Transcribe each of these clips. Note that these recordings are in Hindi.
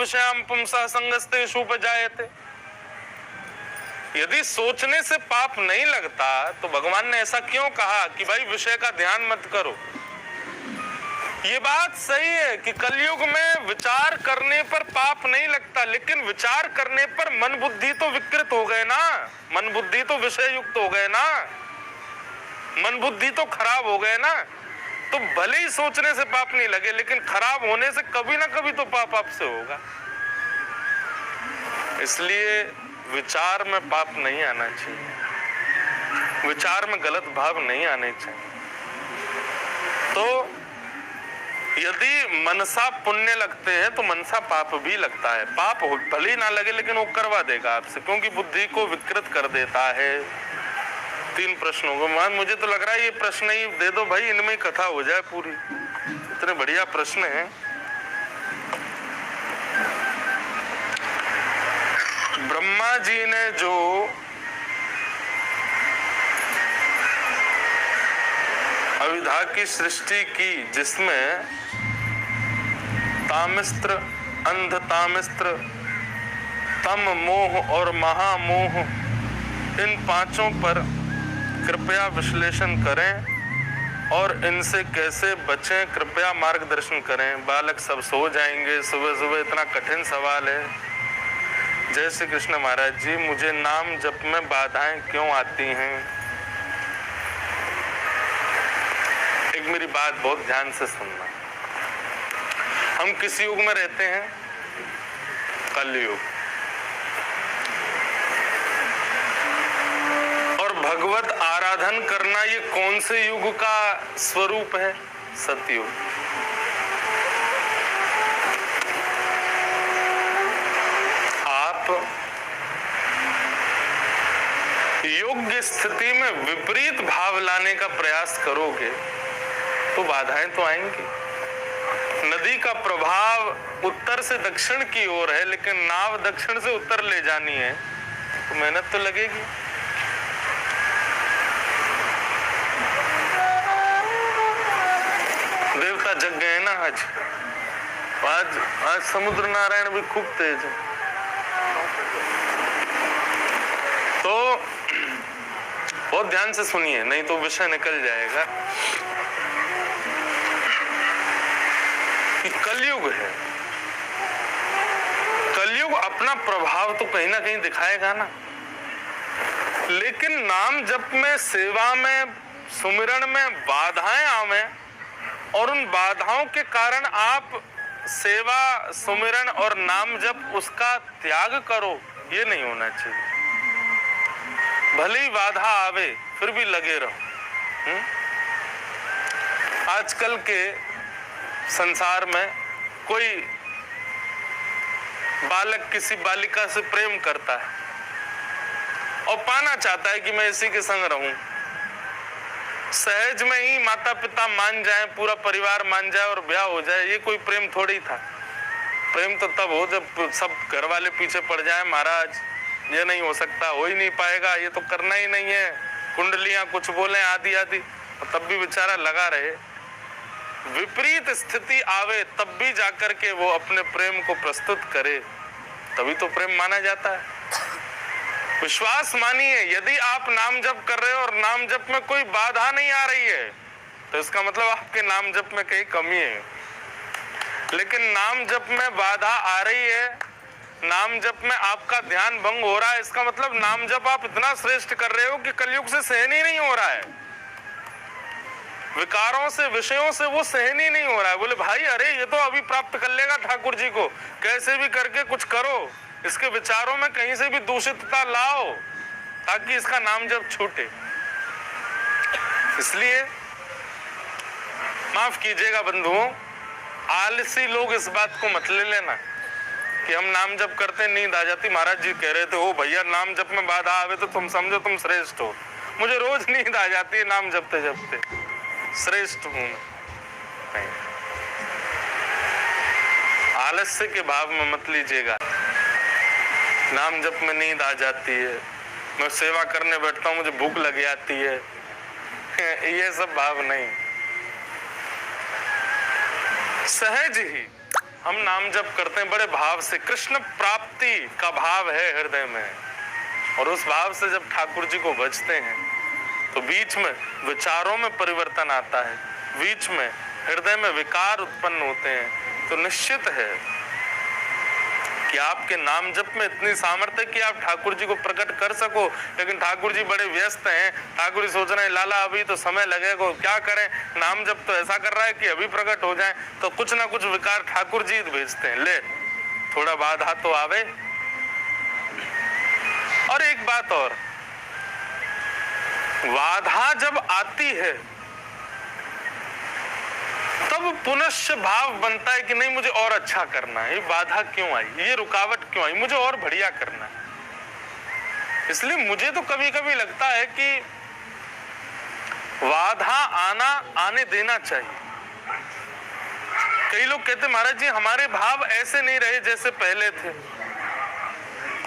विषयाम पुंसा संगस्तेषु उपजायते। यदि सोचने से पाप नहीं लगता तो भगवान ने ऐसा क्यों कहा कि भाई विषय का ध्यान मत करो। ये बात सही है कि कलयुग में विचार करने पर पाप नहीं लगता, लेकिन विचार करने पर मन बुद्धि तो विकृत हो गए ना, मन बुद्धि तो विषय युक्त हो गए ना, मन बुद्धि तो खराब हो गए ना। तो भले ही सोचने से पाप नहीं लगे, लेकिन खराब होने से कभी ना कभी तो पाप आपसे होगा। इसलिए विचार में पाप नहीं आना चाहिए, विचार में गलत भाव नहीं आने चाहिए। तो यदि मनसा पुण्य लगते हैं तो मनसा पाप भी लगता है। पाप भले ही ना लगे लेकिन वो करवा देगा आपसे, क्योंकि बुद्धि को विकृत कर देता है। 3 प्रश्नों को मान, मुझे तो लग रहा है ये प्रश्न ही दे दो भाई, इनमें ही कथा हो जाए पूरी, इतने बढ़िया प्रश्न हैं। ब्रह्मा जी ने जो अविद्या की सृष्टि की, जिसमें तामिस्त्र, अंध तामिस्त्र, तम मोह और महामोह, इन 5 पर कृपया विश्लेषण करें और इनसे कैसे बचें, कृपया मार्गदर्शन करें। बालक सब सो जाएंगे, सुबह सुबह इतना कठिन सवाल है। जय श्री कृष्ण महाराज जी, मुझे नाम जप में बाधाएं क्यों आती हैं? एक मेरी बात बहुत ध्यान से सुनना। हम किस युग में रहते हैं? कलयुग। और भगवत आराधन करना ये कौन से युग का स्वरूप है? सतयुग। आप योग्य स्थिति में विपरीत भाव लाने का प्रयास करोगे तो बाधाएं तो आएंगी। नदी का प्रभाव उत्तर से दक्षिण की ओर है, लेकिन नाव दक्षिण से उत्तर ले जानी है तो मेहनत तो लगेगी। देवता जग गए ना आज समुद्र नारायण भी खूब तेज है। तो बहुत ध्यान से सुनिए, नहीं तो विषय निकल जाएगा। कलयुग है, कलयुग अपना प्रभाव तो कहीं ना कहीं दिखाएगा ना, लेकिन नाम जप में, सेवा में, सुमिरन में बाधाएं आवे और उन बाधाओं के कारण आप सेवा, सुमिरन और नाम जप उसका त्याग करो, ये नहीं होना चाहिए। भले ही बाधा आवे फिर भी लगे रहो। आजकल के संसार में कोई बालक किसी बालिका से प्रेम करता है और पाना चाहता है कि मैं इसी के संग रहूं। सहज में ही माता पिता मान जाए, पूरा परिवार मान जाए और ब्याह हो जाए, ये कोई प्रेम थोड़ी था। प्रेम तो तब हो जब सब घर वाले पीछे पड़ जाए, महाराज ये नहीं हो सकता, हो ही नहीं पाएगा, ये तो करना ही नहीं है, कुंडलियां कुछ बोले आदि आदि, तब भी बेचारा लगा रहे। विपरीत स्थिति आवे तब भी जाकर के वो अपने प्रेम को प्रस्तुत करे, तभी तो प्रेम माना जाता है। विश्वास मानिए, यदि आप नाम जप कर रहे हो और नाम जप में कोई बाधा नहीं आ रही है तो इसका मतलब आपके नाम जप में कहीं कमी है। लेकिन नाम जप में बाधा आ रही है, नाम जप में आपका ध्यान भंग हो रहा है, इसका मतलब नाम जप आप इतना श्रेष्ठ कर रहे हो कि कलयुग से सहन ही नहीं हो रहा है। विकारों से, विषयों से वो सहन ही नहीं हो रहा है। बोले भाई अरे ये तो अभी प्राप्त कर लेगा ठाकुर जी को, कैसे भी करके कुछ करो, इसके विचारों में कहीं से भी दूषितता लाओ ताकि इसका नाम जप छूटे। इसलिए माफ कीजिएगा बंधुओं, आलसी लोग इस बात को मत ले लेना कि हम नाम जप करते नींद आ जाती। महाराज जी कह रहे थे ओ भैया नाम जप में बाधा आवे तो तुम समझो तुम श्रेष्ठ हो। मुझे रोज नींद आ जाती है नाम जपते जपते, श्रेष्ठ हूं मैं। आलस्य के भाव में मत लीजिएगा। नाम जप में नींद आ जाती है, मैं सेवा करने बैठता हूं मुझे भूख लग जाती है, ये सब भाव नहीं। सहज ही हम नाम जप करते हैं बड़े भाव से, कृष्ण प्राप्ति का भाव है हृदय में, और उस भाव से जब ठाकुर जी को भजते हैं तो बीच में विचारों में परिवर्तन आता है, बीच में हृदय में विकार उत्पन्न होते हैं, तो निश्चित है कि आपके नाम जप में इतनी सामर्थ्य कि आप ठाकुर जी को प्रकट कर सको। लेकिन ठाकुर जी बड़े व्यस्त हैं, ठाकुर जी सोच रहे हैं लाला अभी तो समय लगेगा, क्या करें, नाम जप तो ऐसा कर रहा है कि अभी प्रकट हो जाए, तो कुछ ना कुछ विकार ठाकुर जी भेजते हैं, ले थोड़ा बाधा तो आवे। और एक बात और, बाधा जब आती है तब पुनश्च भाव बनता है कि नहीं मुझे और अच्छा करना है, ये बाधा क्यों आई, ये रुकावट क्यों आई, मुझे और बढ़िया करना है। इसलिए मुझे तो कभी कभी लगता है कि बाधा आने देना चाहिए। कई लोग कहते महाराज जी हमारे भाव ऐसे नहीं रहे जैसे पहले थे,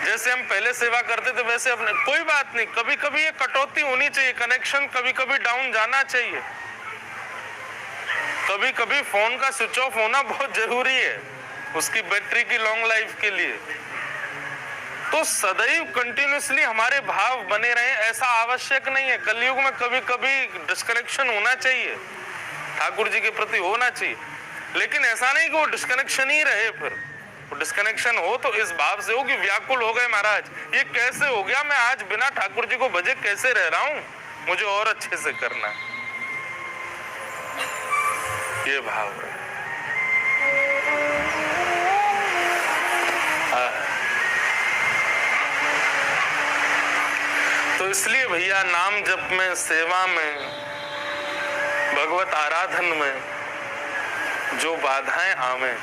जैसे हम पहले सेवा करते थे वैसे अपने, कोई बात नहीं, कभी कभी ये कटौती होनी चाहिए, कनेक्शन कभी कभी डाउन जाना चाहिए, कभी कभी फोन का स्विच ऑफ होना बहुत जरूरी है उसकी बैटरी की लॉन्ग लाइफ के लिए। तो सदैव कंटिन्यूसली हमारे भाव बने रहे ऐसा आवश्यक नहीं है। कलयुग में कभी कभी डिस्कनेक्शन होना चाहिए, ठाकुर जी के प्रति होना चाहिए, लेकिन ऐसा नहीं कि वो डिस्कनेक्शन ही रहे। फिर वो डिस्कनेक्शन हो तो इस भाव से हो कि व्याकुल हो गए महाराज, ये कैसे हो गया, मैं आज बिना ठाकुर जी को भजे कैसे रह रहा हूं, मुझे और अच्छे से करना है, ये भाव है। तो इसलिए भैया नाम जप में, सेवा में, भगवत आराधन में जो बाधाएं आवे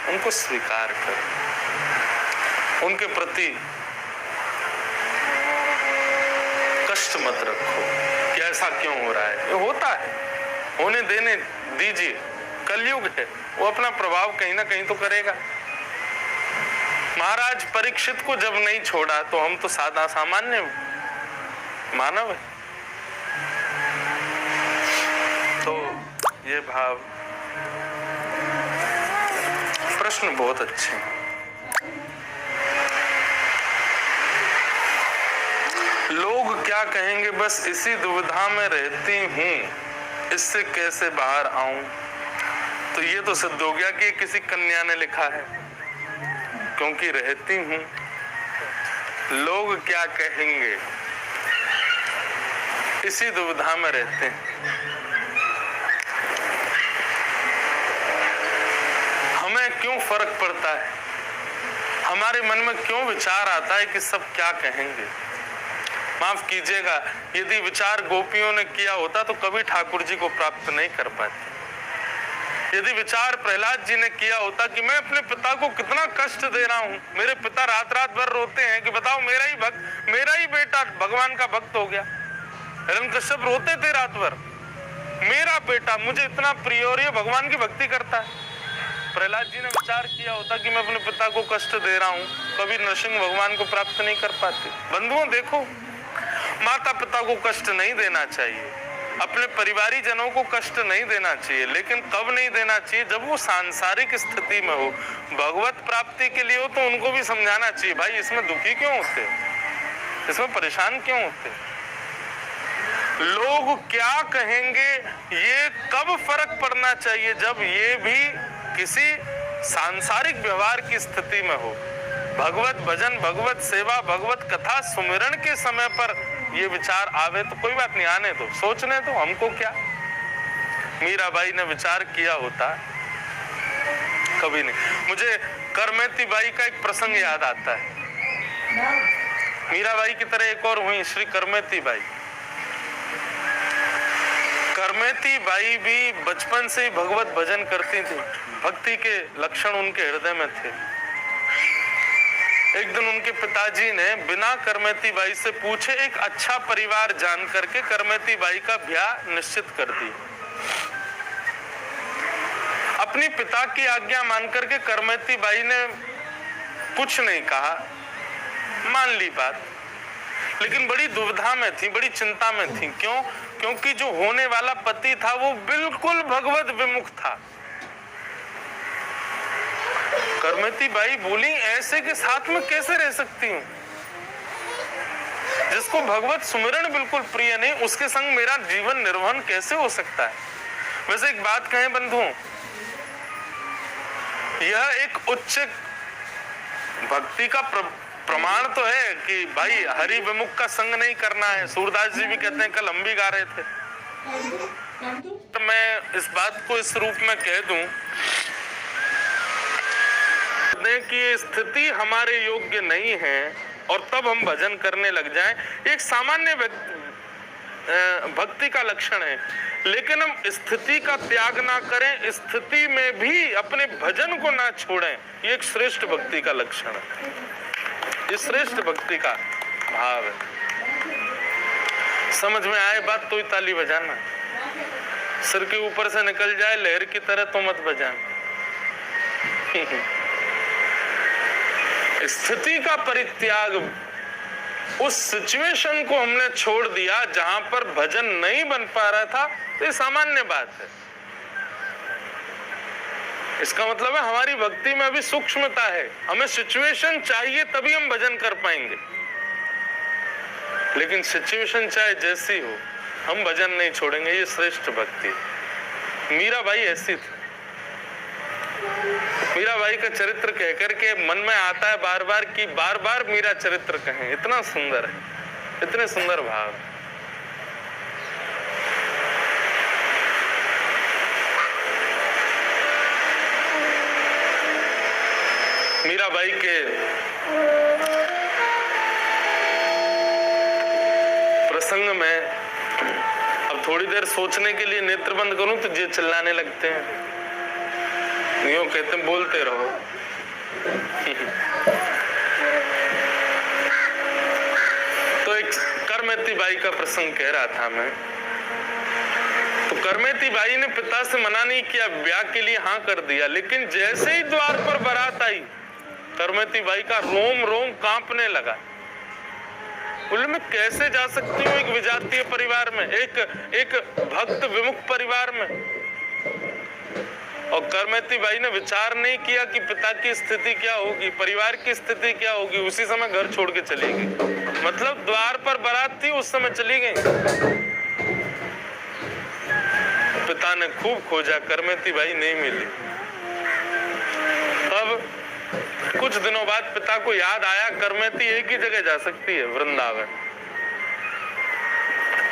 उनको स्वीकार करो, उनके प्रति कष्ट मत रखो कि ऐसा क्यों हो रहा है, ये होता है, होने देने दीजिए, कलयुग है, वो अपना प्रभाव कहीं ना कहीं तो करेगा। महाराज परीक्षित को जब नहीं छोड़ा तो हम तो सादा सामान्य मानव है। तो ये भाव, प्रश्न बहुत अच्छे हैं। लोग क्या कहेंगे बस इसी दुविधा में रहती हूं, इससे कैसे बाहर आऊं। तो ये तो सिद्ध हो गया कि किसी कन्या ने लिखा है, क्योंकि रहती हूं, लोग क्या कहेंगे, इसी दुविधा में रहते हैं। हमें क्यों फर्क पड़ता है, हमारे मन में क्यों विचार आता है कि सब क्या कहेंगे। माफ कीजिएगा, यदि विचार गोपियों ने किया होता तो कभी ठाकुर जी को प्राप्त नहीं कर पाते। यदि विचार प्रहलाद जी ने किया होता कि मैं अपने पिता को कितना कष्ट दे रहा हूं, मेरे पिता रात रात भर रोते हैं कि बताओ मेरा ही भक्त, मेरा ही बेटा भगवान का भक्त हो गया। हिरण्यकश्यप रोते थे रात भर, मेरा बेटा मुझे इतना प्रिय और ये भगवान की भक्ति करता है। प्रहलाद जी ने विचार किया होता कि मैं अपने पिता को कष्ट दे रहा हूं, कभी नरसिंह भगवान को प्राप्त नहीं कर पाते। बंधुओं देखो, माता पिता को कष्ट नहीं देना चाहिए, अपने परिवारी जनों को कष्ट नहीं देना चाहिए, लेकिन कब नहीं देना चाहिए, जब वो सांसारिक स्थिति में हो, भगवत प्राप्ति के लिए हो, तो उनको भी समझाना चाहिए, भाई इसमें दुखी क्यों होते, इसमें परेशान क्यों होते। लोग क्या कहेंगे ये कब फर्क पड़ना चाहिए, जब ये भी किसी सांसारिक व्यवहार की स्थिति में हो। भगवत भजन, भगवत सेवा, भगवत कथा सुमिरन के समय पर ये विचार आवे तो कोई बात नहीं, आने दो, सोचने दो, हमको क्या। मीराबाई ने विचार किया होता, कभी नहीं। मुझे करमेती बाई का एक प्रसंग याद आता है। मीराबाई की तरह एक और हुई श्री करमेती बाई। करमेती बाई भी बचपन से ही भगवत भजन करती थी, भक्ति के लक्षण उनके हृदय में थे। एक दिन उनके पिताजी ने बिना करमेती बाई से पूछे एक अच्छा परिवार जान करके करमेती बाई का ब्याह निश्चित कर दी। अपनी पिता की आज्ञा मान करके करमेती बाई ने कुछ नहीं कहा, मान ली बात, लेकिन बड़ी दुविधा में थी, बड़ी चिंता में थी। क्यों? क्योंकि जो होने वाला पति था वो बिल्कुल भगवत विमुख था। करमती बाई बोली, ऐसे के साथ में कैसे रह सकती हूँ? जिसको भगवत सुमिरन बिल्कुल प्रिय नहीं, उसके संग मेरा जीवन निर्वहन कैसे हो सकता है? वैसे एक बात कहें बंधुओं, यह एक उच्च भक्ति का प्रमाण तो है कि भाई हरि विमुख का संग नहीं करना है। सूरदास जी भी कहते हैं, कल हम भी गा रहे थे। तो मैं इस बात को इस रूप में कह दूं कि ये स्थिति हमारे योग्य नहीं है और तब हम भजन करने लग जाएं, एक सामान्य भक्ति का लक्षण है। लेकिन हम स्थिति का त्याग ना करें, स्थिति में भी अपने भजन को ना छोड़ें, ये एक श्रेष्ठ भक्ति का लक्षण है, ये श्रेष्ठ भक्ति का भाव है। समझ में आए बात तो ही ताली बजाना, सिर के ऊपर से निकल जाए लहर की तरह तो मत बजाना। स्थिति का परित्याग, उस सिचुएशन को हमने छोड़ दिया जहां पर भजन नहीं बन पा रहा था, तो ये सामान्य बात है। इसका मतलब है हमारी भक्ति में अभी सूक्ष्मता है, हमें सिचुएशन चाहिए तभी हम भजन कर पाएंगे। लेकिन सिचुएशन चाहे जैसी हो, हम भजन नहीं छोड़ेंगे, ये श्रेष्ठ भक्ति। मीराबाई ऐसी थी। मीराबाई का चरित्र कहकर के मन में आता है बार बार कि बार बार मीरा चरित्र कहें, इतना सुंदर है, इतने सुंदर भाव। मीराबाई के प्रसंग में अब थोड़ी देर सोचने के लिए नेत्र बंद करूं तो ये चिल्लाने लगते हैं, यूं कहते हैं बोलते रहो। तो एक करमती बाई का प्रसंग कह रहा था मैं। तो करमती बाई ने पिता से मना नहीं किया, ब्याह के लिए हाँ कर दिया, लेकिन जैसे ही द्वार पर बारात आई, करमती बाई का रोम रोम कांपने लगा। बोले मैं कैसे जा सकती हूँ एक विजातीय परिवार में, एक भक्त विमुख परिवार में। और करमती बाई ने विचार नहीं kiya कि पिता की स्थिति क्या होगी, परिवार की स्थिति क्या होगी, उसी समय घर छोड़ के चली गई। मतलब द्वार पर बारात थी, उस समय चली गई। पिता ने खूब खोजा, करमती बाई नहीं मिली। तब कुछ दिनों बाद पिता को याद आया करमती एक ही जगह जा सकती है, वृंदावन।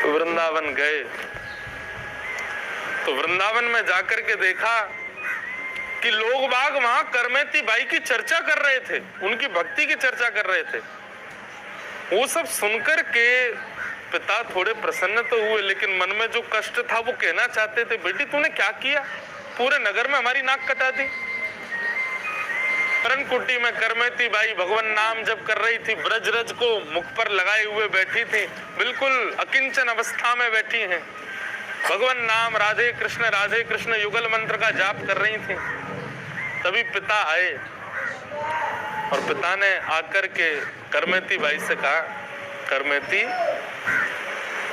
वृंदावन गए तो वृंदावन में जाकर के देखा कि लोग बाग वहां करमती बाई की चर्चा कर रहे थे, उनकी भक्ति की चर्चा कर रहे थे। वो सब सुनकर के पिता थोड़े प्रसन्न तो हुए, लेकिन मन में जो कष्ट था वो कहना चाहते थे, बेटी तूने क्या किया, पूरे नगर में हमारी नाक कटा दी। कुटी में करमती बाई भगवान नाम जप कर रही थी, ब्रज रज को मुख पर लगाए हुए बैठी थी, बिल्कुल अकिंचन अवस्था में बैठी हैं। भगवान नाम राधे कृष्ण युगल मंत्र का जाप कर रही थी। तभी पिता आए और पिता ने आकर के करमती बाई से कहा, करमती।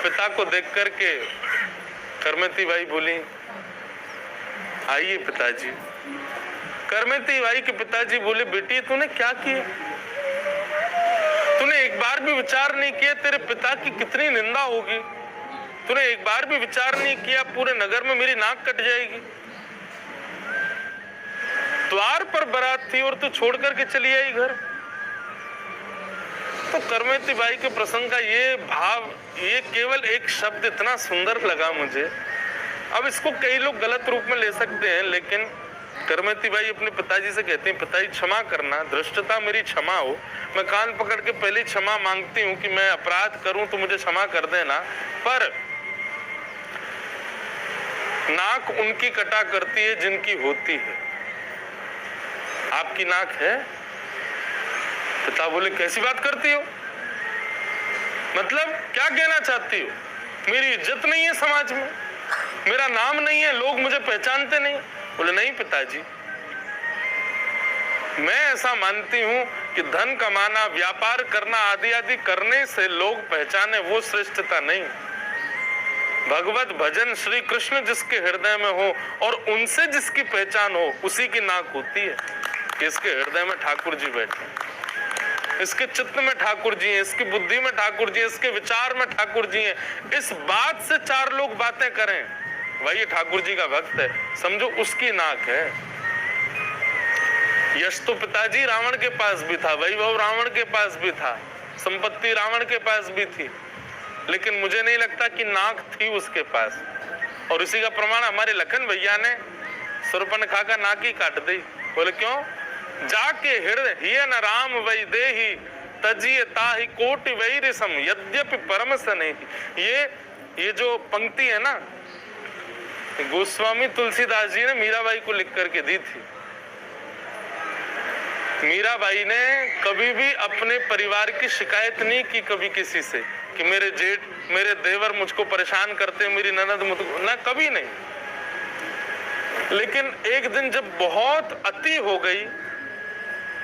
पिता को देख करके करमती बाई बोली, आइए पिताजी। करमती बाई के पिताजी बोले, बेटी तूने क्या किया, तूने एक बार भी विचार नहीं किया तेरे पिता की कितनी निंदा होगी, तूने एक बार भी विचार नहीं किया पूरे नगर में मेरी नाक कट जाएगी। द्वार पर बारात थी और तू छोड़ करके चली आई घर। तो करमती बाई के प्रसंग का ये भाव, ये केवल एक शब्द इतना सुंदर लगा मुझे। अब इसको कई लोग गलत रूप में ले सकते हैं, लेकिन करमती बाई अपने पिताजी से कहती हैं, पिताजी क्षमा करना, धृष्टता मेरी क्षमा हो, मैं कान पकड़ के पहले क्षमा मांगती हूँ कि मैं अपराध करूं तो मुझे क्षमा कर देना, पर नाक उनकी कटा करती है जिनकी होती है, आपकी नाक है। पिता बोले, कैसी बात करती हो, मतलब क्या कहना चाहती हो, मेरी इज्जत नहीं है समाज में, मेरा नाम नहीं है, लोग मुझे पहचानते नहीं। बोले, नहीं पिताजी, मैं ऐसा मानती हूं कि धन कमाना, व्यापार करना आदि आदि करने से लोग पहचाने, वो श्रेष्ठता नहीं। भगवत भजन श्री कृष्ण जिसके हृदय में हो और उनसे जिसकी पहचान हो, उसी की नाक होती है। कि इसके हृदय में ठाकुर जी बैठे, इसके चित्त में ठाकुर जी हैं, इसकी बुद्धि में ठाकुर जी हैं, इसके विचार में ठाकुर जी हैं। इस बात से चार लोग बातें करें, भाई ये ठाकुर जी का भक्त है, समझो उसकी नाक है। यश तो पिताजी रावण के पास भी था, वैभव रावण के पास भी था, संपत्ति रावण के पास भी थी, लेकिन मुझे नहीं लगता कि नाक थी उसके पास। और इसी का प्रमाण हमारे लखन भैया ने शूर्पणखा का नाक ही काट दी। बोले क्यों? जाके हृदय हिय न राम वै देहि तजिए ताहि कोटि वैरि सम यद्यपि परम स्नेहि। ये जो पंक्ति है ना, गोस्वामी तुलसीदास जी ने मीराबाई को लिख करके दी थी। मीराबाई ने कभी भी अपने परिवार की शिकायत नहीं की कभी किसी से कि मेरे जेठ मेरे देवर मुझको परेशान करते, मेरी ननद मुझको, ना कभी नहीं। लेकिन एक दिन जब बहुत अति हो गई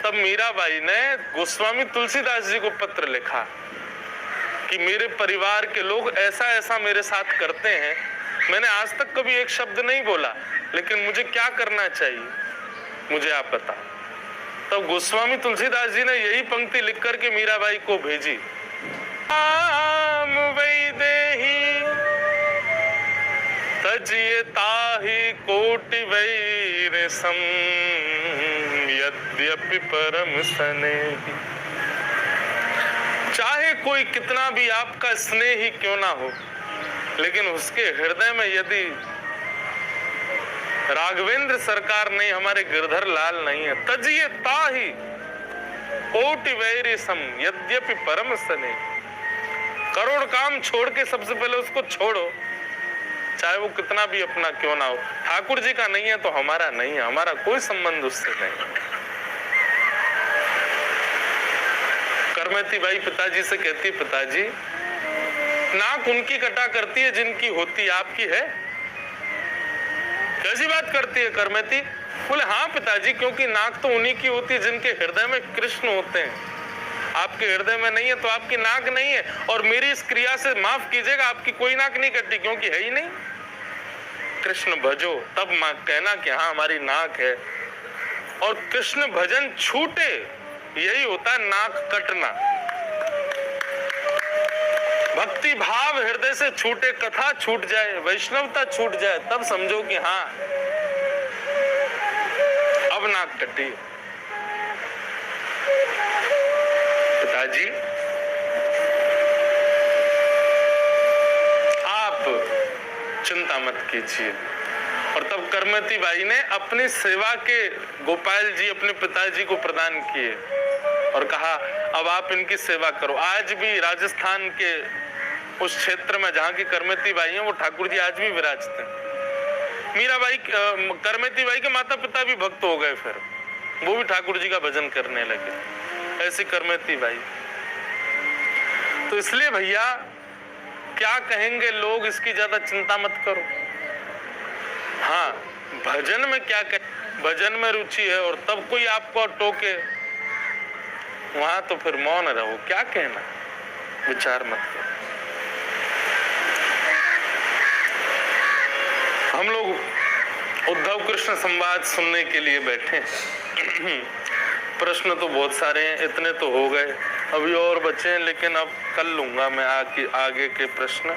तब मीराबाई ने गोस्वामी तुलसीदास जी को पत्र लिखा कि मेरे परिवार के लोग ऐसा ऐसा मेरे साथ करते हैं, मैंने आज तक कभी एक शब्द नहीं बोला, लेकिन मुझे क्या करना चाहिए, मुझे आप बता। तब गोस्वामी तुलसीदास जी ने यही पंक्ति लिख करके मीराबाई को भेजी, राम वै देहि तजिए ताहि कोटि वैरि सम यद्यपि परम स्नेहि। चाहे कोई कितना भी आपका स्नेही क्यों ना हो, लेकिन उसके हृदय में यदि राघवेंद्र सरकार नहीं, हमारे गिरधर लाल नहीं है, तजिए ताहि कोटि वैरि सम यद्यपि परम स्नेहि। करोड़ काम छोड़ के सबसे पहले उसको छोड़ो, चाहे वो कितना भी अपना क्यों ना हो। ठाकुर जी का नहीं है तो हमारा नहीं है, हमारा कोई संबंध उससे नहीं। करमती बाई पिताजी से कहती, पिताजी नाक उनकी कटा करती है जिनकी होती, आपकी है? कैसी बात करती है करमती? बोले हाँ पिताजी, क्योंकि नाक तो उन्हीं की होती है जिनके हृदय में कृष्ण होते हैं। आपके हृदय में नहीं है तो आपकी नाक नहीं है, और मेरी इस क्रिया से माफ कीजिएगा, आपकी कोई नाक नहीं कटी क्योंकि है ही नहीं। कृष्ण भजो तब मां कहना कि हाँ हमारी नाक है। और कृष्ण भजन छूटे, यही होता है नाक कटना। भक्ति भाव हृदय से छूटे, कथा छूट जाए, वैष्णवता छूट जाए, तब समझो कि हाँ अब नाक कटी। पिताजी आप चिंता मत कीजिए। और तब करमती बाई ने अपनी सेवा के गोपाल जी अपने पिताजी को प्रदान किए और कहा अब आप इनकी सेवा करो। आज भी राजस्थान के उस क्षेत्र में जहाँ की करमती बाई है, वो ठाकुर जी आज भी विराजते हैं। मीराबाई करमती बाई के माता पिता भी भक्त हो गए, फिर वो भी ठाकुर जी का भजन करने लगे। ऐसी करमती बाई। तो इसलिए भैया क्या कहेंगे लोग, इसकी ज्यादा चिंता मत करो। हाँ, भजन में क्या कहें, भजन में रुचि है और तब कोई आपको टोके, वहां तो फिर मौन रहो, क्या कहना, विचार मत करो। हम लोग उद्धव कृष्ण संवाद सुनने के लिए बैठे। प्रश्न तो बहुत सारे हैं, इतने तो हो गए, अभी और बचे हैं, लेकिन अब कल लूंगा मैं आगे के प्रश्न।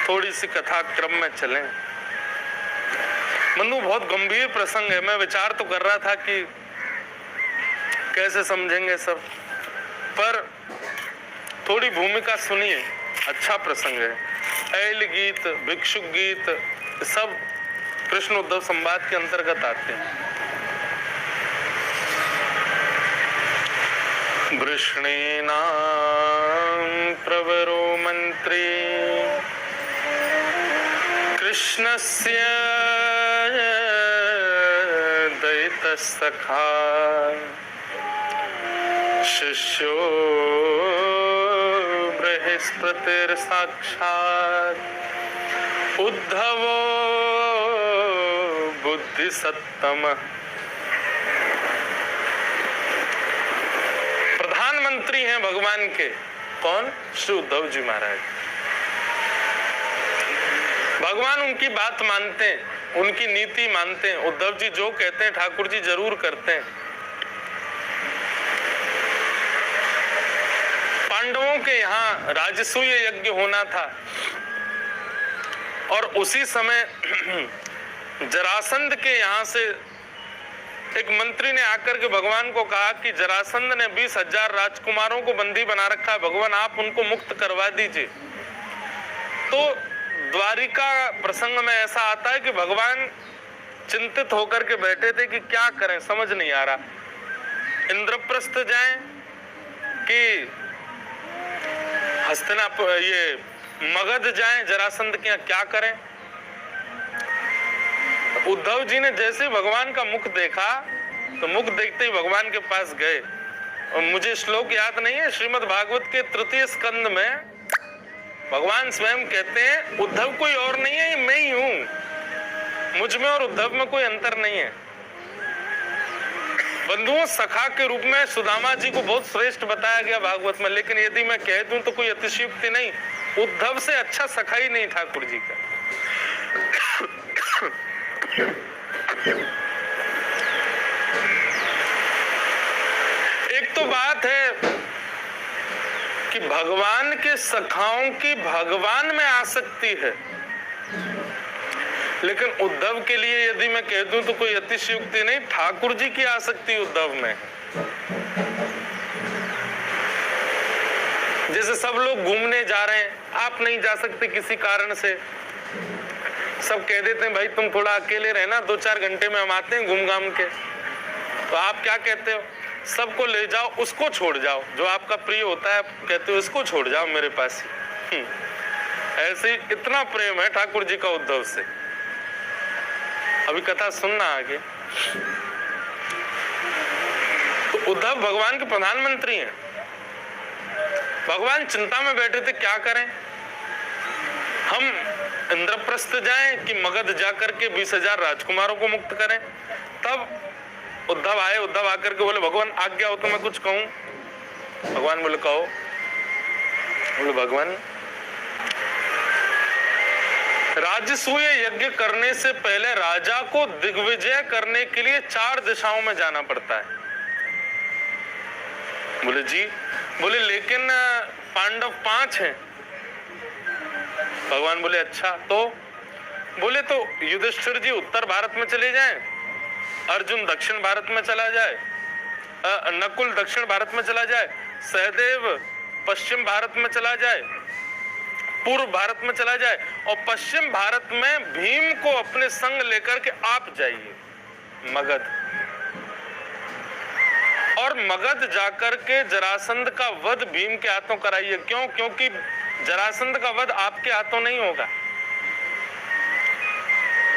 थोड़ी सी कथा क्रम में चलें। मनु बहुत गंभीर प्रसंग है, मैं विचार तो कर रहा था कि कैसे समझेंगे सब, पर थोड़ी भूमिका सुनिए, अच्छा प्रसंग है। ऐल गीत, भिक्षुक गीत सब कृष्ण उद्धव संवाद के अंतर्गत आते हैं। वृष्णीनां प्रवरो मंत्री कृष्णस्य दयितसखा शिष्यो बृहस्पतिर्साक्षात् उद्धवो बुद्धिसत्तमः। प्रधानमंत्री हैं भगवान के, कौन? श्री उद्धव जी महाराज। भगवान उनकी बात मानते हैं, उनकी नीति मानते हैं। उद्धव जी जो कहते हैं ठाकुर जी जरूर करते हैं। पांडवों के यहाँ राजसूय यज्ञ होना था और उसी समय जरासंध के यहाँ से एक मंत्री ने आकर के भगवान को कहा कि जरासंध ने 20,000 राजकुमारों को बंदी बना रखा है, भगवान आप उनको मुक्त करवा दीजिए। तो द्वारिका प्रसंग में ऐसा आता है कि भगवान चिंतित होकर के बैठे थे कि क्या करें, समझ नहीं आ रहा। इंद्रप्रस्थ जाएं कि हस्तिनापुर ये मगध जाएं, जरासंध के यहाँ क्या करें। उद्धव जी ने जैसे भगवान का मुख देखा तो मुख देखते ही भगवान के पास गए। और मुझे श्लोक याद नहीं है, श्रीमद् भागवत के 3 स्कंद में भगवान स्वयं कहते हैं उद्धव कोई और नहीं है, ये मैं ही हूं, मुझ में और उद्धव में कोई अंतर नहीं है। बंधुओं, सखा के रूप में सुदामा जी को बहुत श्रेष्ठ बताया गया भागवत में, लेकिन यदि मैं कह दूं तो कोई अतिशयोक्ति नहीं, उद्धव से अच्छा सखा ही नहीं ठाकुर जी का। एक तो बात है कि भगवान के सखाओं की भगवान में आसक्ति है, लेकिन उद्धव के लिए यदि मैं कह दूं तो कोई अतिशयोक्ति नहीं, ठाकुर जी की आसक्ति उद्धव में। जैसे सब लोग घूमने जा रहे हैं, आप नहीं जा सकते किसी कारण से, सब कह देते हैं भाई तुम थोड़ा अकेले रहना, 2-4 घंटे में हम आते हैं घूम घाम के। तो आप क्या कहते हो, सबको ले जाओ, उसको छोड़ जाओ, जो आपका प्रिय होता है कहते हो इसको छोड़ जाओ मेरे पास ही। ऐसे इतना प्रेम है ठाकुर जी का उद्धव से। अभी कथा सुनना आगे। तो उद्धव भगवान के प्रधानमंत्री हैं। भगवान चिंता में बैठे थे क्या करें, हम इंद्रप्रस्थ जाएं कि मगध जाकर के 20,000 राजकुमारों को मुक्त करें। तब उद्धव आए, उद्धव आकर के बोले भगवान आज्ञा हो तो मैं कुछ कहूं। भगवान बोले कहो। बोले भगवान राजसूय यज्ञ करने से पहले राजा को दिग्विजय करने के लिए 4 दिशाओं में जाना पड़ता है। बोले जी। बोले लेकिन पांडव 5 हैं। भगवान बोले अच्छा तो। बोले तो युधिष्ठिर जी उत्तर भारत में चले जाएं, अर्जुन दक्षिण भारत में चला जाए, नकुल दक्षिण भारत में चला जाए, सहदेव पश्चिम भारत में चला जाए, पूर्व भारत में चला जाए, और पश्चिम भारत में भीम को अपने संग लेकर के आप जाइए मगध। और मगध जाकर के जरासंध का वध भीम के हाथों कराइए। क्यों? क्योंकि जरासंध का वध आपके हाथों नहीं होगा।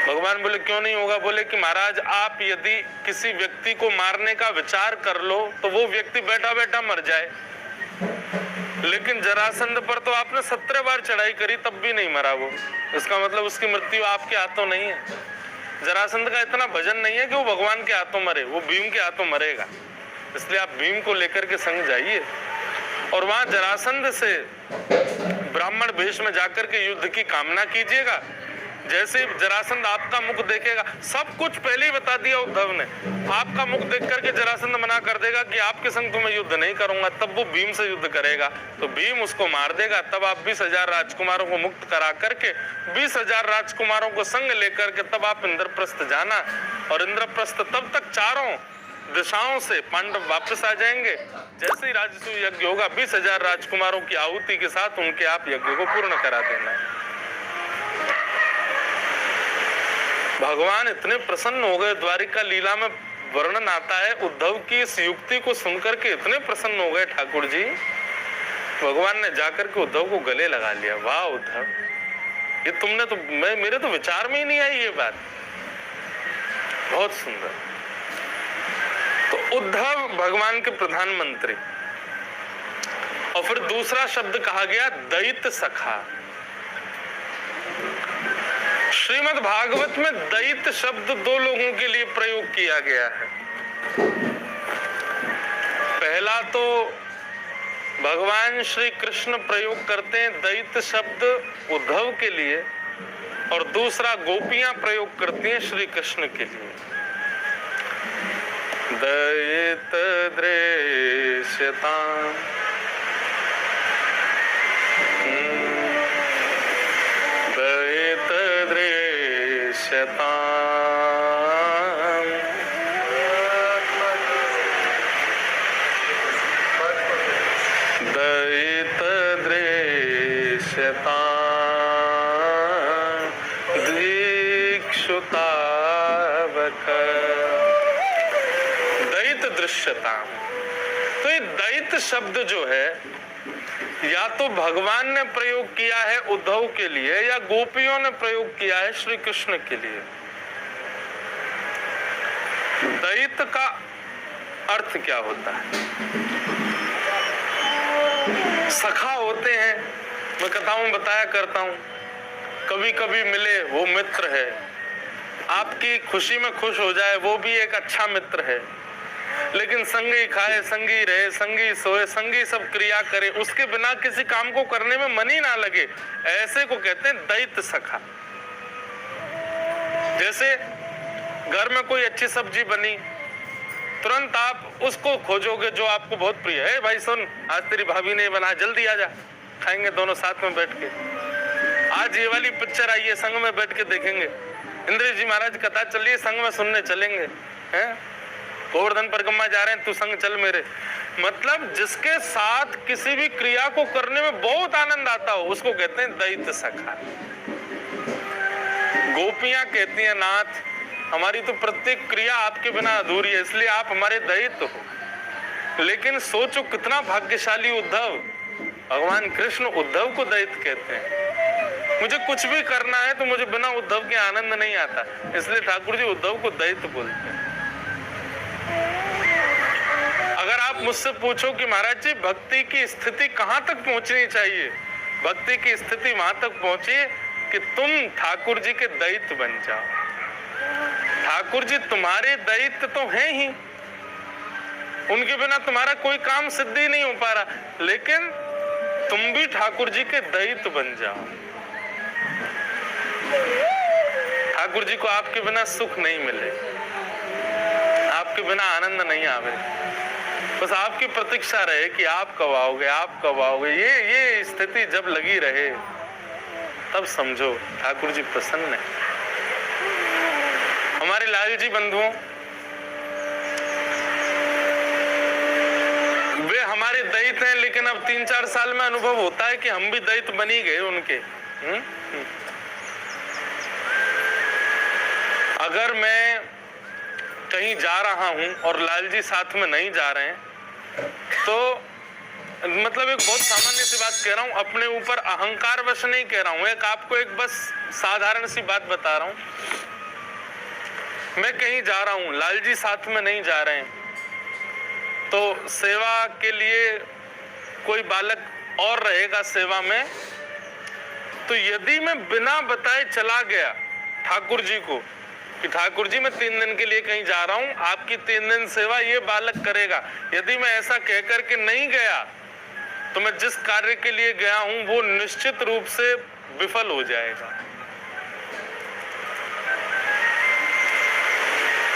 भगवान बोले क्यों नहीं होगा? बोले कि महाराज आप यदि किसी व्यक्ति को मारने का विचार कर लो तो वो व्यक्ति बैठा बैठा मर जाए, लेकिन जरासंध पर तो आपने 17 बार चढ़ाई करी तब भी नहीं मरा वो। इसका मतलब उसकी मृत्यु आपके हाथों नहीं है। जरासंध का इतना भजन नहीं है कि वो भगवान के हाथों मरे, वो भीम के हाथों मरेगा। इसलिए आप भीम को लेकर के संग जाइए और वहां जरासंध से ब्राह्मण वेश में जाकर के युद्ध की कामना कीजिएगा। जैसे जरासंध आपका मुख देखेगा, सब कुछ पहले ही बता दिया उद्धव ने, आपका मुख देख करके जरासंध मना कर देगा कि आपके संग तो मैं युद्ध नहीं करूंगा, तब वो भीम से युद्ध करेगा तो भीम उसको मार देगा। तब आप 20,000 राजकुमारों को मुक्त करा करके 20,000 राजकुमारों को संग लेकर के तब आप इंद्रप्रस्थ जाना, और इंद्रप्रस्थ तब तक 4 दिशाओं से पांडव वापस आ जाएंगे। जैसे ही राजसूय यज्ञ होगा 20,000 राजकुमारों की आहुति के साथ उनके आप यज्ञ को पूर्ण करा देना। भगवान इतने प्रसन्न हो गए, द्वारिका लीला में वर्णन आता है, उद्धव की इस युक्ति को सुनकर के इतने प्रसन्न हो गए ठाकुर जी, भगवान ने जाकर के उद्धव को गले लगा लिया। वाह उद्धव, ये तुमने तो मेरे तो विचार में ही नहीं आई ये बात, बहुत सुंदर। तो उद्धव भगवान के प्रधानमंत्री। और फिर दूसरा शब्द कहा गया दैत सखा। श्रीमद् भागवत में दैत शब्द 2 लोगों के लिए प्रयोग किया गया है। पहला तो भगवान श्री कृष्ण प्रयोग करते हैं दैत शब्द उद्धव के लिए, और दूसरा गोपियां प्रयोग करती हैं श्री कृष्ण के लिए। दयित दृश्यताम् दयित दृश्यताम् दयित दृश्यताम् दीक्षुतावक। दयित दृश्यताम्, तो ये दयित शब्द जो है या तो भगवान ने प्रयोग किया है उद्धव के लिए या गोपियों ने प्रयोग किया है श्री कृष्ण के लिए। दयित का अर्थ क्या होता है? सखा होते हैं, मैं कथाओं बताया करता हूं, कभी कभी मिले वो मित्र है, आपकी खुशी में खुश हो जाए वो भी एक अच्छा मित्र है, लेकिन संगी खाए संगी रहे संगी सोए संगी सब क्रिया करे, उसके बिना किसी काम को करने में मन ही ना लगे, ऐसे को कहते हैं दैत सखा। जैसे घर में कोई अच्छी सब्जी बनी, तुरंत आप उसको खोजोगे जो आपको बहुत प्रिय है। भाई सुन, आज तेरी भाभी ने बना, जल्दी आ जा, खाएंगे दोनों साथ में बैठ के। आज ये वाली पिक्चर आई है, संग में बैठ के देखेंगे। इंद्र जी महाराज कथा चल रही है, संग में सुनने चलेंगे। हैं गोवर्धन परिक्रमा जा रहे हैं, तू संग चल मेरे। मतलब जिसके साथ किसी भी क्रिया को करने में बहुत आनंद आता हो उसको कहते हैं दैत सखा। गोपियां कहती हैं नाथ, हमारी तो प्रत्येक क्रिया आपके बिना अधूरी है, इसलिए आप हमारे दैत हो। लेकिन सोचो कितना भाग्यशाली उद्धव, भगवान कृष्ण उद्धव को दैत कहते हैं। मुझे कुछ भी करना है तो मुझे बिना उद्धव के आनंद नहीं आता, इसलिए ठाकुर जी उद्धव को दैत बोलते हैं। अगर आप मुझसे पूछो कि महाराज जी भक्ति की स्थिति कहां तक पहुंचनी चाहिए, भक्ति की स्थिति वहां तक पहुंची कि तुम ठाकुर जी के दैत बन जाओ। ठाकुर जी तुम्हारे दैत तो हैं ही, उनके बिना तुम्हारा कोई काम सिद्ध ही नहीं हो पा रहा, लेकिन तुम भी ठाकुर जी के दैत बन जाओ। ठाकुर जी को आपके बिना सुख नहीं मिले, आपके बिना आनंद नहीं आवे, बस आपकी प्रतीक्षा रहे कि आप कब आओगे, आप कब आओगे। ये स्थिति जब लगी रहे तब समझो ठाकुर जी प्रसन्न है। हमारे लाल जी बंधुओं, वे हमारे दैत हैं, लेकिन अब 3-4 साल में अनुभव होता है कि हम भी दैत बनी गए उनके। अगर मैं कहीं जा रहा हूं और लाल जी साथ में नहीं जा रहे हैं तो मतलब एक बहुत सामान्य सी बात कह रहा हूं, अपने ऊपर अहंकार वश नहीं कह रहा हूं, एक आपको एक बस साधारण सी बात बता रहा हूं। मैं कहीं जा रहा हूं, लाल जी साथ में नहीं जा रहे हैं, तो सेवा के लिए कोई बालक और रहेगा सेवा में, तो यदि मैं बिना बताए चला गया ठाकुर जी को कि ठाकुर जी मैं 3 दिन के लिए कहीं जा रहा हूं, आपकी 3 दिन सेवा ये बालक करेगा, यदि मैं ऐसा कहकर के नहीं गया तो मैं जिस कार्य के लिए गया हूं वो निश्चित रूप से विफल हो जाएगा।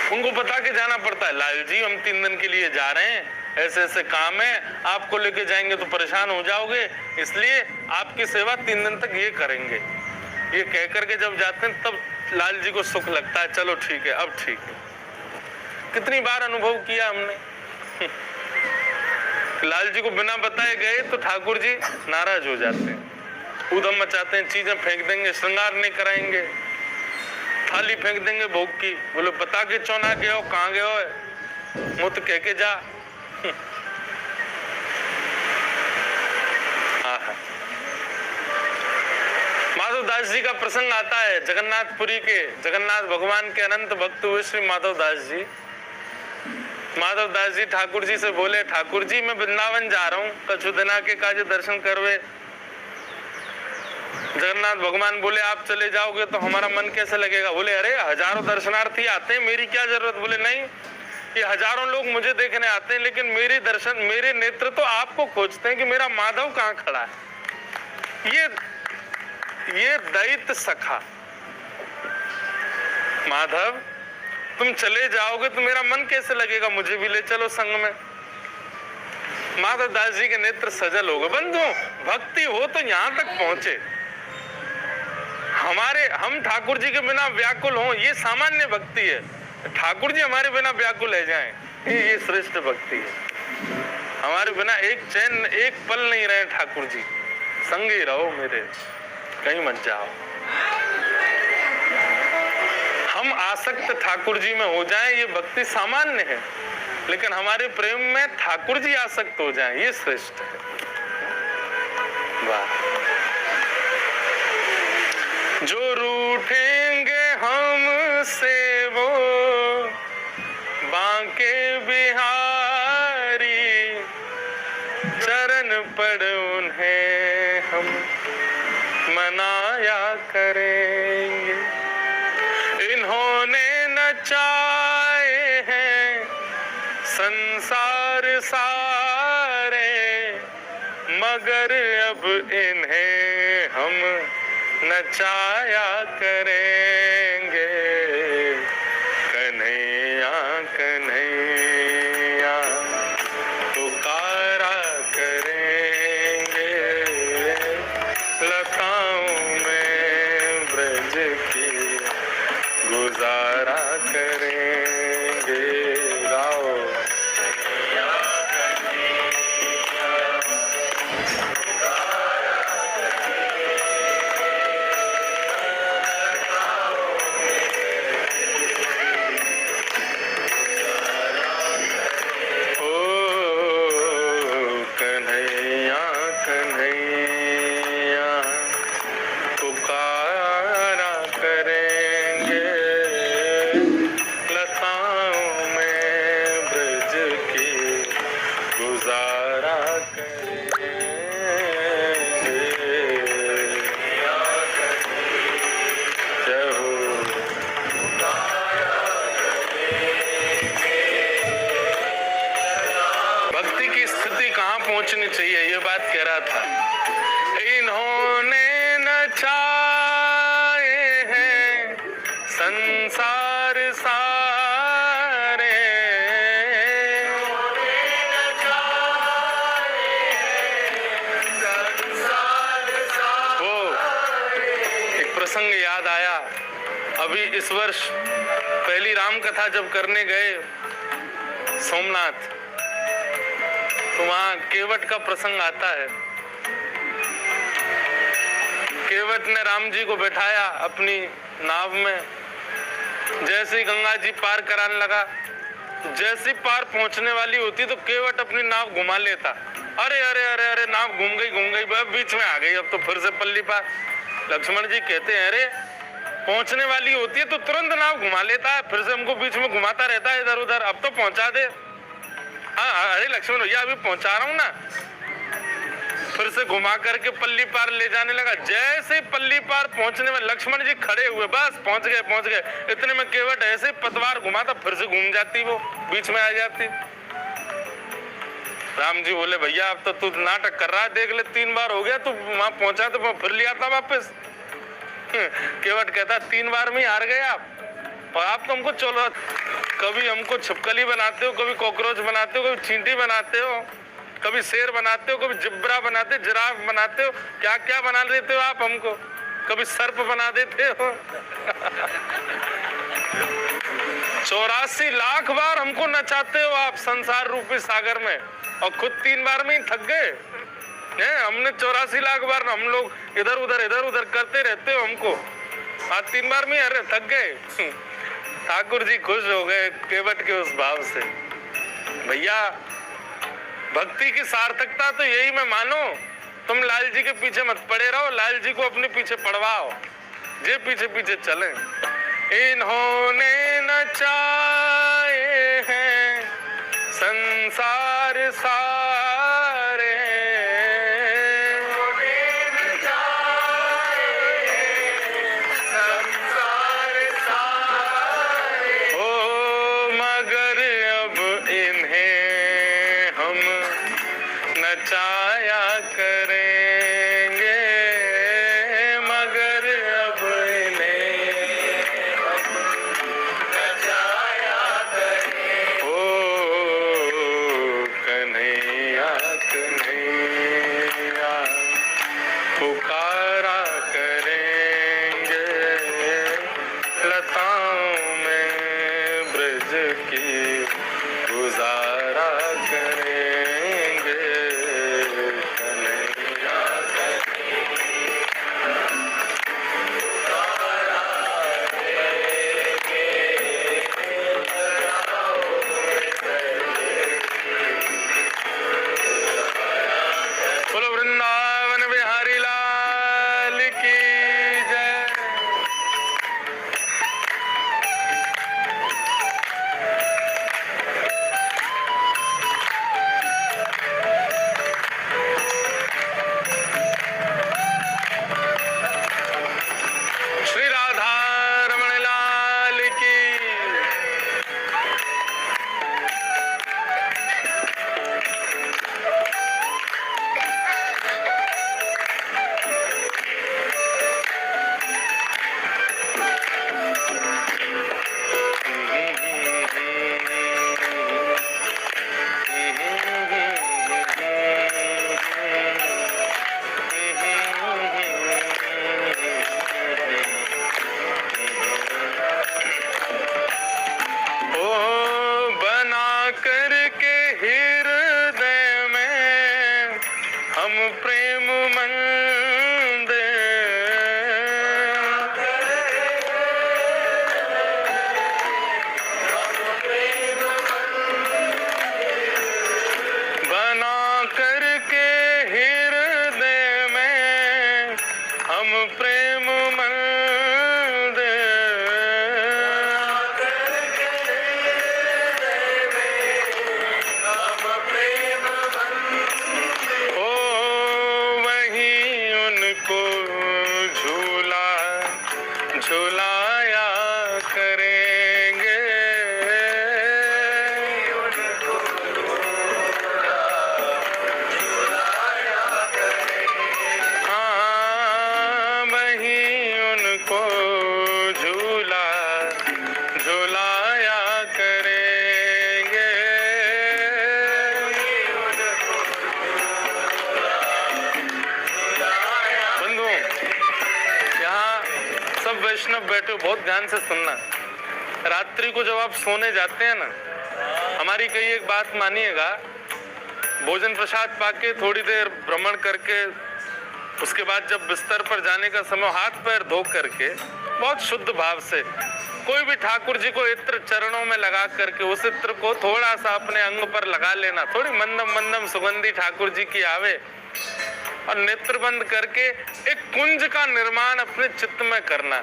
उनको बता के जाना पड़ता है, लाल जी हम 3 दिन के लिए जा रहे हैं, ऐसे ऐसे काम है, आपको लेके जाएंगे तो परेशान हो जाओगे, इसलिए आपकी सेवा 3 दिन तक ये करेंगे। ये कह करके जब जाते हैं तब लाल जी को सुख लगता है, चलो ठीक है, अब ठीक है। कितनी बार अनुभव किया हमने लाल जी को बिना बताए गए तो ठाकुर जी नाराज हो जाते हैं, ऊधम मचाते हैं, चीजें फेंक देंगे, श्रृंगार नहीं कराएंगे, थाली फेंक देंगे भोग की। बोले बता के चौना गए हो, कहाँ गए हो, मुँह तो कह के जा। माधवदास जी का प्रसंग आता है जगन्नाथपुरी के, जगन्नाथ भगवान के अनंत भक्त हुए श्री माधवदास जी। माधवदास जी ठाकुर जी से बोले, ठाकुर जी मैं वृंदावन जा रहा हूँ, कछु दिना के काज दर्शन करवे। जगन्नाथ भगवान बोले आप चले जाओगे तो हमारा मन कैसे लगेगा। बोले अरे हजारों दर्शनार्थी आते हैं, मेरी क्या जरूरत। बोले नहीं, ये हजारों लोग मुझे देखने आते हैं, लेकिन मेरे दर्शन, मेरे नेत्र तो आपको खोजते हैं कि मेरा माधव कहाँ खड़ा है। ये दैत्य सखा माधव, तुम चले जाओगे तो मेरा मन कैसे लगेगा, मुझे भी ले चलो संग में। माधव दास जी के नेत्र सजल हो गए। बंधु, भक्ति हो तो यहाँ तक पहुंचे। हम ठाकुर जी के बिना व्याकुल हो, ये सामान्य भक्ति है। ठाकुर जी हमारे बिना व्याकुल है जाएं, ये श्रेष्ठ भक्ति है। हमारे बिना एक चैन एक पल नहीं रहे ठाकुर जी, संग ही रहो मेरे, कहीं मत जाओ। हम आसक्त ठाकुर जी में हो जाएं, ये भक्ति सामान्य है, लेकिन हमारे प्रेम में ठाकुर जी आसक्त हो जाएं, ये श्रेष्ठ है। वाह। जो रूठेंगे हमसे वो बांके बिहारी, चरण पड़ उन्हें हम मनाया करेंगे। इन्होंने नचाए हैं संसार सारे, मगर अब इन्हें हम नचाया करेंगे। कन्हैया कन्हैया पुकारा करेंगे, लताओं में ब्रज की गुजारा करेंगे। गाओ। पहुंचनी चाहिए, ये बात कह रहा था। इन्होंने नचाए हैं संसार सारे, वो एक प्रसंग याद आया। अभी इस वर्ष पहली राम कथा जब करने गए सोमनाथ, तो वहाँ केवट का प्रसंग आता है। केवट ने राम जी को बैठाया अपनी नाव में। जैसे ही गंगा जी पार कराने लगा, जैसी पार पहुंचने वाली होती तो केवट अपनी नाव घुमा लेता। अरे अरे अरे अरे, नाव घूम गई, बीच में आ गई, अब तो फिर से पल्ली पार। लक्ष्मण जी कहते हैं, अरे पहुंचने वाली होती है तो तुरंत नाव घुमा लेता है, फिर से हमको बीच में घुमाता रहता है इधर उधर, अब तो पहुंचा दे। हाँ, अरे लक्ष्मण भैया अभी पहुंचा रहा हूँ ना। फिर से घुमा करके पल्ली पार ले जाने लगा। जैसे पल्ली पार पहुंचने में लक्ष्मण जी खड़े हुए, बस पहुंच गए। इतने में केवट ऐसे पतवार घुमाता, फिर से घूम जाती, वो बीच में आ जाती। राम जी बोले, भैया अब तो तू नाटक कर रहा है, देख ले 3 बार हो गया, तू वहां पहुंचा तो फिर लिया था वापस। केवट कहता, 3 बार में हार गए आप, और आप तो हमको चलो, कभी हमको छिपकली बनाते हो, कभी कॉकरोच बनाते हो, कभी चींटी बनाते हो, कभी शेर बनाते हो, कभी जिब्रा बनाते हो, जिराफ बनाते हो, क्या क्या बना देते हो आप हमको, कभी सर्प बना देते हो। 84 लाख बार हमको नचाते हो आप संसार रूपी सागर में, और खुद 3 बार में ही थक गए। हमने 84 लाख बार, हम लोग इधर उधर करते रहते हो हमको, आज 3 बार में अरे थक गए। ठाकुर जी खुश हो गए केवट के उस भाव से। भैया भक्ति की सार्थकता तो यही मैं मानो, तुम लाल जी के पीछे मत पड़े रहो, लाल जी को अपने पीछे पड़वाओ, जे पीछे पीछे चले। इन्होंने नचाए हैं संसार सारे, नचाया करेंगे, मगर प्रेम मंदिर, बना करके हृदय में हम प्रेम मंदिर, ओ वहीं उनको झूला झूलाया करेंगे, हाँ वहीं उनको झूला झूलाया करेंगे। बंधुओं, यहाँ सब वैष्णव बैठे हो, बहुत ध्यान से सुनना। रात्रि को जब आप सोने जाते हैं ना, हमारी कही एक बात मानिएगा, भोजन प्रसाद पाके थोड़ी देर भ्रमण करके उसके बाद जब बिस्तर पर जाने का समय, हाथ पैर धो करके बहुत शुद्ध भाव से कोई भी ठाकुर जी को इत्र चरणों में लगा करके उस इत्र को थोड़ा सा अपने अंग पर लगा लेना, थोड़ी मंदम मंदम सुगंधी ठाकुर जी की आवे, और नेत्र बंद करके एक कुंज का निर्माण अपने चित्त में करना।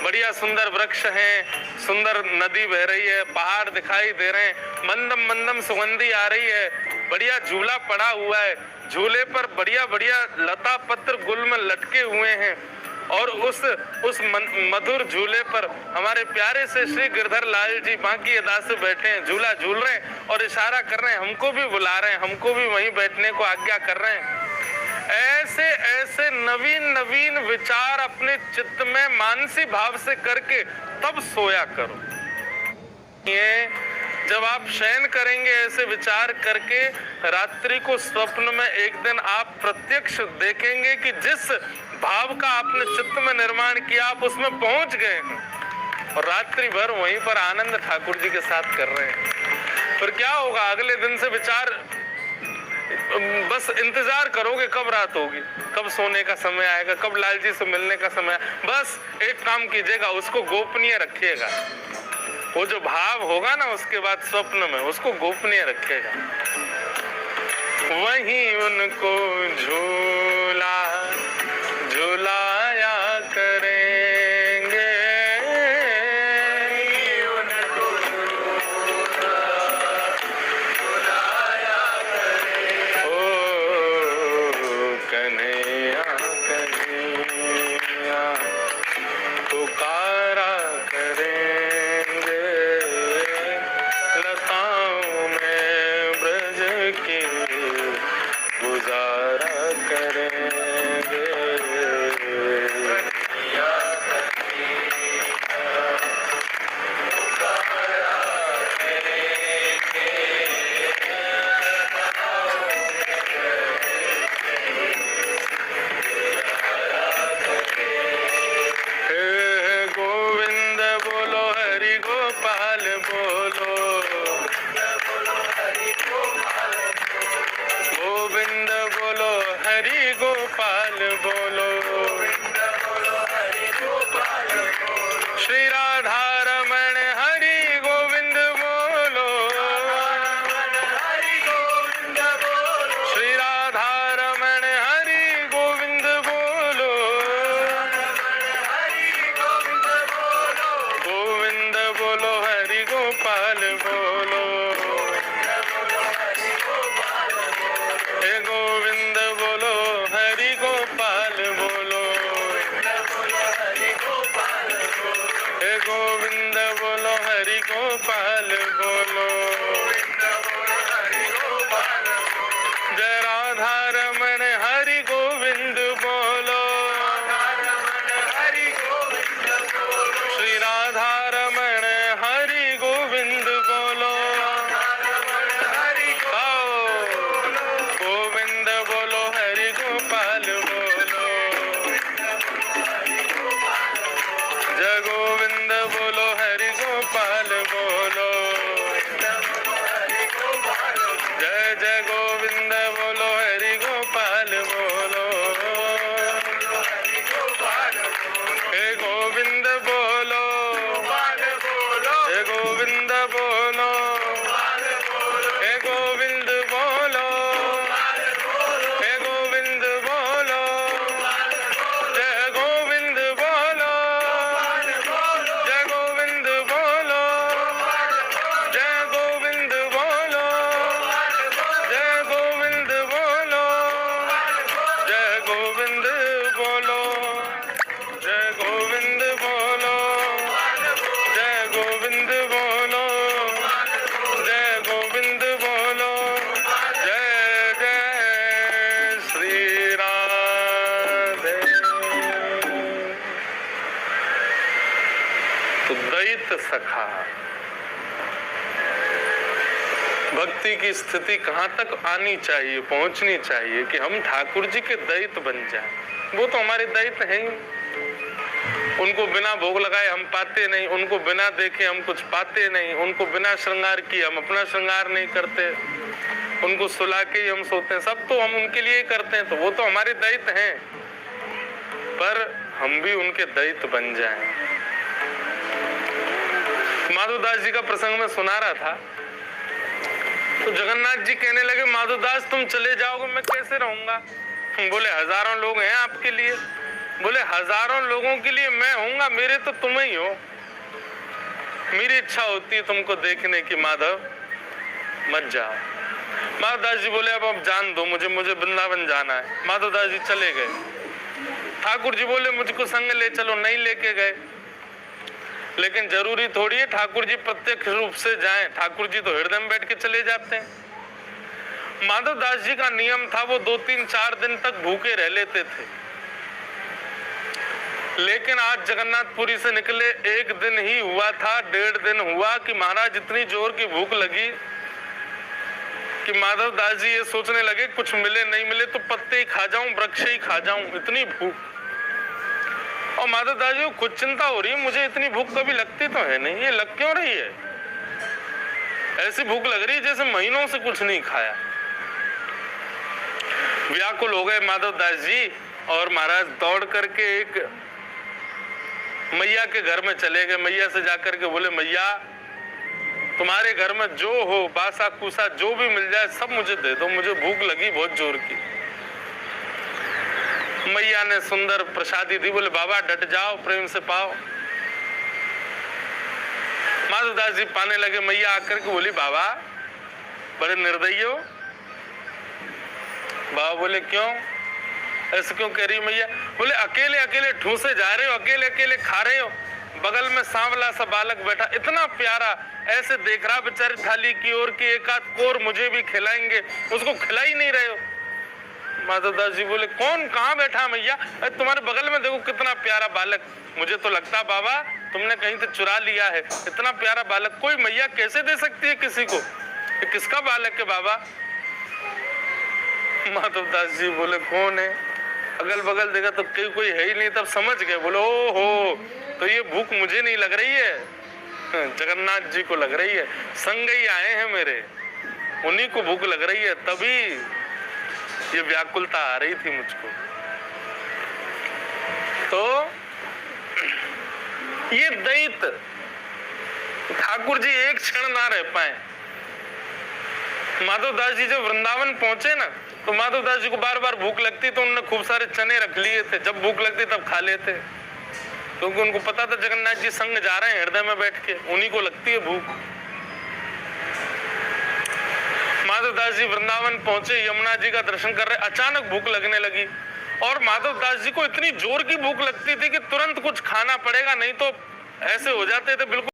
बढ़िया सुंदर वृक्ष हैं, सुंदर नदी बह रही है, पहाड़ दिखाई दे रहे हैं, मंदम मंदम सुगंधी आ रही है, बढ़िया झूला पड़ा हुआ है, झूले पर बढ़िया बढ़िया लता पत्र गुल्म लटके हुए हैं, और उस मधुर झूले पर हमारे प्यारे से श्री गिरधर लाल जी बाकी अदा से बैठे हैं, झूला झूल रहे हैं और इशारा कर रहे हैं, हमको भी बुला रहे हैं, हमको भी वहीं बैठने को आज्ञा कर रहे हैं। ऐसे ऐसे नवीन नवीन विचार अपने चित्त में मानसी भाव से करके तब सोया करो। ये जब आप शयन करेंगे ऐसे विचार करके, रात्रि को स्वप्न में एक दिन आप प्रत्यक्ष देखेंगे कि जिस भाव का आपने चित्त में निर्माण किया आप उसमें पहुंच गए हैं और रात्रि भर वहीं पर आनंद ठाकुर जी के साथ कर रहे हैं। फिर क्या होगा, अगले दिन से विचार बस इंतजार करोगे कब रात होगी, कब सोने का समय आएगा, कब लाल जी से मिलने का समय। बस एक काम कीजिएगा, उसको गोपनीय रखिएगा। वो जो भाव होगा ना उसके बाद स्वप्न में, उसको गोपनीय रखिएगा। वहीं उनको झूला झूलाया करेंगे, कन्हैया कन्हैया पुकारा करेंगे, लताओं में ब्रज की गुजारा करेंगे। गोपाल बोलो, श्री राधा रमण हरि गोविंद बोलो, श्री राधा रमण हरि गोविंद बोलो, गोविंद बोलो हरि गोपाल बोलो, हे गोविंद बोलो हरि गोपाल बोलो। दैत सखा। भक्ति की स्थिति कहाँ तक आनी चाहिए, पहुंचनी चाहिए कि हम ठाकुर जी के दैत बन जाएं। वो तो हमारे दैत हैं ही। उनको बिना भोग लगाए हम पाते नहीं, उनको बिना देखे हम कुछ पाते नहीं, उनको बिना श्रृंगार किए हम अपना श्रृंगार नहीं करते, उनको सुला के ही हम सोते हैं। सब तो हम उनके लिए करते हैं, तो वो तो हमारे दैत हैं। पर हम भी उनके दैत बन जाएं। माधवदास जी का प्रसंग में सुना रहा था, तो जगन्नाथ जी कहने लगे, माधवदास तुम चले जाओगे मैं कैसे रहूंगा? बोले हजारों लोग हैं आपके लिए। बोले हजारों लोगों के लिए मैं होऊंगा, मेरे तो तुम ही हो। मेरी इच्छा होती है तुमको देखने की, माधव मत जाओ। माधवदास जी बोले अब जान दो मुझे वृंदावन जाना है। माधवदास जी चले गए। ठाकुर जी बोले मुझको संग ले चलो, नहीं लेके गए। लेकिन जरूरी थोड़ी है ठाकुर जी प्रत्यक्ष रूप से जाएं। ठाकुर जी तो हृदय में बैठ के चले जाते हैं। माधवदास जी का नियम था, वो 2-3-4 दिन तक भूखे रह लेते थे। लेकिन आज जगन्नाथपुरी से निकले 1 दिन ही हुआ था, 1.5 दिन हुआ कि महाराज इतनी जोर की भूख लगी कि माधवदास जी ये सोचने लगे कुछ मिले नहीं मिले तो पत्ते ही खा जाऊं, वृक्ष ही खा जाऊं, इतनी भूख। और माधवदास जी को खुद चिंता हो रही है, मुझे इतनी भूख कभी लगती तो है नहीं, ये लग क्यों रही है? ऐसी भूख लग रही है जैसे महीनों से कुछ नहीं खाया। व्याकुल हो गए माधवदास जी और महाराज दौड़ करके एक मैया के घर में चले गए। मैया से जाकर के बोले, मैया तुम्हारे घर में जो हो, बासा कुसा जो भी मिल जाए सब मुझे दे दो, मुझे भूख लगी बहुत जोर की। मैया ने सुंदर प्रसादी दी। बोले बाबा डट जाओ, प्रेम से पाओ। माधवदास जी पाने लगे। मैया आकर के बोली, बाबा बड़े निर्दयी हो। बाबा बोले क्यों, ऐसे क्यों कह रही मैया? बोले अकेले अकेले ठूसे जा रहे हो, अकेले अकेले खा रहे हो, बगल में सांवला सा बालक बैठा इतना प्यारा ऐसे देख रहा बेचारी थाली की ओर की, एक आध कोर मुझे भी खिलाएंगे, उसको खिला ही नहीं रहे हो। माधवदास जी बोले कौन कहाँ बैठा मैया? तुम्हारे बगल में देखो कितना प्यारा बालक। मुझे तो लगता बाबा तुमने कहीं से चुरा लिया है, इतना प्यारा बालक कोई मैया कैसे दे सकती है किसी को? ये किसका बालक है बाबा? माधवदास जी बोले कौन है? अगल बगल देखा तो कोई है ही नहीं। तब समझ गए। बोले ओ हो, तो ये भूख मुझे नहीं लग रही है, जगन्नाथ जी को लग रही है। संग ही आए हैं मेरे, उन्हीं को भूख लग रही है, तभी ये व्याकुलता आ रही थी मुझको। तो ये दैत ठाकुर जी एक क्षण ना रह पाए। माधवदास जी जब वृंदावन पहुंचे ना, तो माधवदास जी को बार बार भूख लगती, तो उन्होंने खूब सारे चने रख लिए थे। जब भूख लगती तब खा लेते, क्योंकि उनको पता था जगन्नाथ जी संग जा रहे हैं हृदय में बैठ के, उन्हीं को लगती है भूख। माधवदास जी वृंदावन पहुंचे, यमुना जी का दर्शन कर रहे, अचानक भूख लगने लगी। और माधवदास जी को इतनी जोर की भूख लगती थी कि तुरंत कुछ खाना पड़ेगा, नहीं तो ऐसे हो जाते थे बिल्कुल